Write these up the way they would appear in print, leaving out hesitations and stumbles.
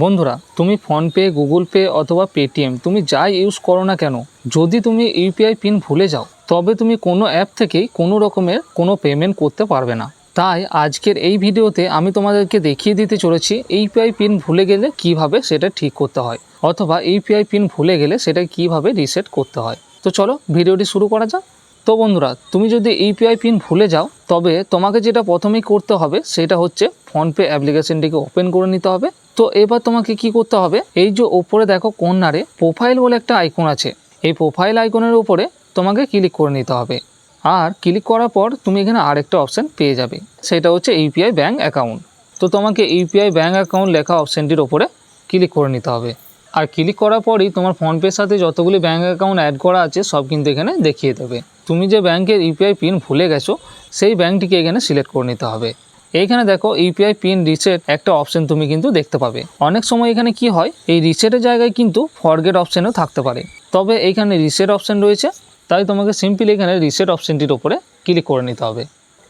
বন্ধুরা, তুমি PhonePe, Google pay অথবা পেটিএম তুমি যাই ইউজ করো না কেন, যদি তুমি ইউপিআই পিন ভুলে যাও তবে তুমি কোনো অ্যাপ থেকেই কোনো রকমের কোনো পেমেন্ট করতে পারবে না। তাই আজকের এই ভিডিওতে আমি তোমাদেরকে দেখিয়ে দিতে চলেছি ইউপিআই পিন ভুলে গেলে কিভাবে সেটা ঠিক করতে হয়, অথবা ইউপিআই পিন ভুলে গেলে সেটা কিভাবে রিসেট করতে হয়। তো চলো ভিডিওটি শুরু করা যাক। তো বন্ধুরা, তুমি যদি ইউপিআই পিন ভুলে যাও তবে তোমাকে যেটা প্রথমেই করতে হবে সেটা হচ্ছে ফোনপে অ্যাপ্লিকেশনটিকে ওপেন করে নিতে হবে। তো এবার তোমাকে কি করতে হবে, এই যে ওপরে দেখো কর্নারে প্রোফাইল বলে একটা আইকন আছে, এই প্রোফাইল আইকনের উপরে তোমাকে ক্লিক করে নিতে হবে। আর ক্লিক করার পর তুমি এখানে আরেকটা অপশান পেয়ে যাবে, সেটা হচ্ছে ইউপিআই ব্যাঙ্ক অ্যাকাউন্ট। তো তোমাকে ইউপিআই ব্যাঙ্ক অ্যাকাউন্ট লেখা অপশানটির ওপরে ক্লিক করে নিতে হবে। আর ক্লিক করার পরই তোমার ফোনপের সাথে যতগুলি ব্যাঙ্ক অ্যাকাউন্ট অ্যাড করা আছে সব কিন্তু এখানে দেখিয়ে দেবে। তুমি যে ব্যাংকের ইউপিআই পিন ভুলে গেছো সেই ব্যাংকটিকে এখানে সিলেক্ট করে নিতে হবে। এইখানে দেখো ইউপিআই পিন রিসেট একটা অপশন তুমি কিন্তু দেখতে পাবে। অনেক সময় এখানে কি হয়, এই রিসেটের জায়গায় কিন্তু ফরগেট অপশানও থাকতে পারে, তবে এইখানে রিসেট অপশান রয়েছে, তাই তোমাকে সিম্পলি এখানে রিসেট অপশানটির ওপরে ক্লিক করে নিতে হবে।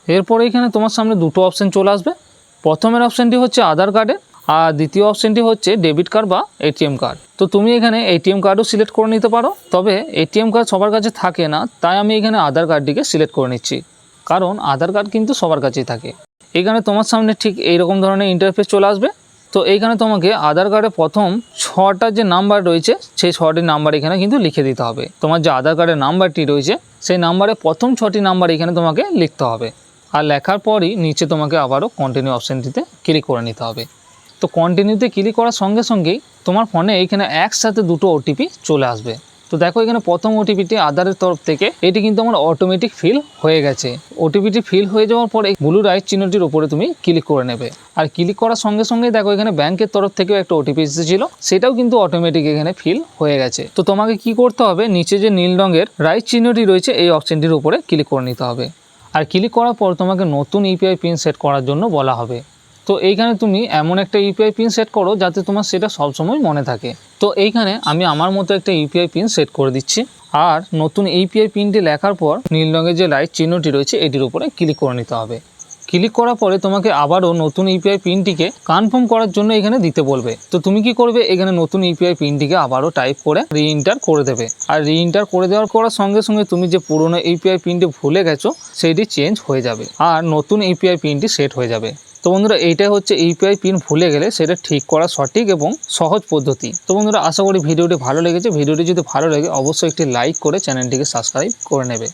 এরপরে এখানে তোমার সামনে দুটো অপশান চলে আসবে। প্রথমের অপশানটি হচ্ছে আধার কার্ডের, আর দ্বিতীয় অপশানটি হচ্ছে ডেবিট কার্ড বা এটিএম কার্ড। তো তুমি এখানে এটিএম কার্ডও সিলেক্ট করে নিতে পারো, তবে এটিএম কার্ড সবার কাছে থাকে না, তাই আমি এখানে আধার কার্ডটিকে সিলেক্ট করে নিচ্ছি, কারণ আধার কার্ড কিন্তু সবার কাছেই থাকে। এখানে তোমার সামনে ঠিক এইরকম ধরনের ইন্টারফেস চলে আসবে। তো এইখানে তোমাকে আধার কার্ডের প্রথম 6টা যে নাম্বার রয়েছে সেই 6টি নাম্বার এখানে কিন্তু লিখে দিতে হবে। তোমার যে আধার কার্ডের নাম্বারটি রয়েছে সেই নাম্বারে প্রথম 6টি নাম্বার এখানে তোমাকে লিখতে হবে। আর লেখার পরই নিচে তোমাকে আবারও কন্টিনিউ অপশানটিতে ক্লিক করে নিতে হবে। তো কন্টিনিউতে ক্লিক করার সঙ্গে সঙ্গেই তোমার ফোনে এইখানে একসাথে দুটো ওটিপি চলে আসবে। তো দেখো এখানে প্রথম ওটিপিটি আধারের তরফ থেকে, এটি কিন্তু আমার অটোমেটিক ফিল হয়ে গেছে। ওটিপিটি ফিল হয়ে যাওয়ার পরে ব্লু রাইট চিহ্নটির উপরে তুমি ক্লিক করে নেবে। আর ক্লিক করার সঙ্গে সঙ্গেই দেখো এখানে ব্যাংকের তরফ থেকেও একটা ওটিপি এসেছিল, সেটাও কিন্তু অটোমেটিক এখানে ফিল হয়ে গেছে। তো তোমাকে কি করতে হবে, নিচে যে নীল রঙের রাইট চিহ্নটি রয়েছে এই অপশনটির উপরে ক্লিক করে নিতে হবে। আর ক্লিক করার পর তোমাকে নতুন ইউপিআই পিন সেট করার জন্য বলা হবে। তো এইখানে তুমি এমন একটা ইউপিআই পিন সেট করো যাতে তোমার সেটা সবসময় মনে থাকে। তো এইখানে আমি আমার মতো একটা ইউপিআই পিন সেট করে দিচ্ছি। আর নতুন ইউপিআই পিনটি লেখার পর নীল রঙের যে লাইট চিহ্নটি রয়েছে এটির উপরে ক্লিক করে নিতে হবে। ক্লিক করার পরে তোমাকে আবারও নতুন ইউপিআই পিনটিকে কনফার্ম করার জন্য এখানে দিতে বলবে। তো তুমি কি করবে, এখানে নতুন ইউপিআই পিনটিকে আবারও টাইপ করে রিএন্টার করে দেবে। আর রিএন্টার করে দেওয়ার সঙ্গে সঙ্গে তুমি যে পুরনো ইউপিআই পিনটি ভুলে গেছো সেইটি চেঞ্জ হয়ে যাবে আর নতুন ইউপিআই পিনটি সেট হয়ে যাবে। তো বন্ধুরা, এইটাই হচ্ছে ইউপিআই পিন ভুলে গেলে সেটা ঠিক করা সঠিক এবং সহজ পদ্ধতি। তো বন্ধুরা, আশা করি ভিডিওটি ভালো লেগেছে। ভিডিওটি যদি ভালো লাগে অবশ্যই একটি লাইক করে চ্যানেলটিকে সাবস্ক্রাইব করে নেবে।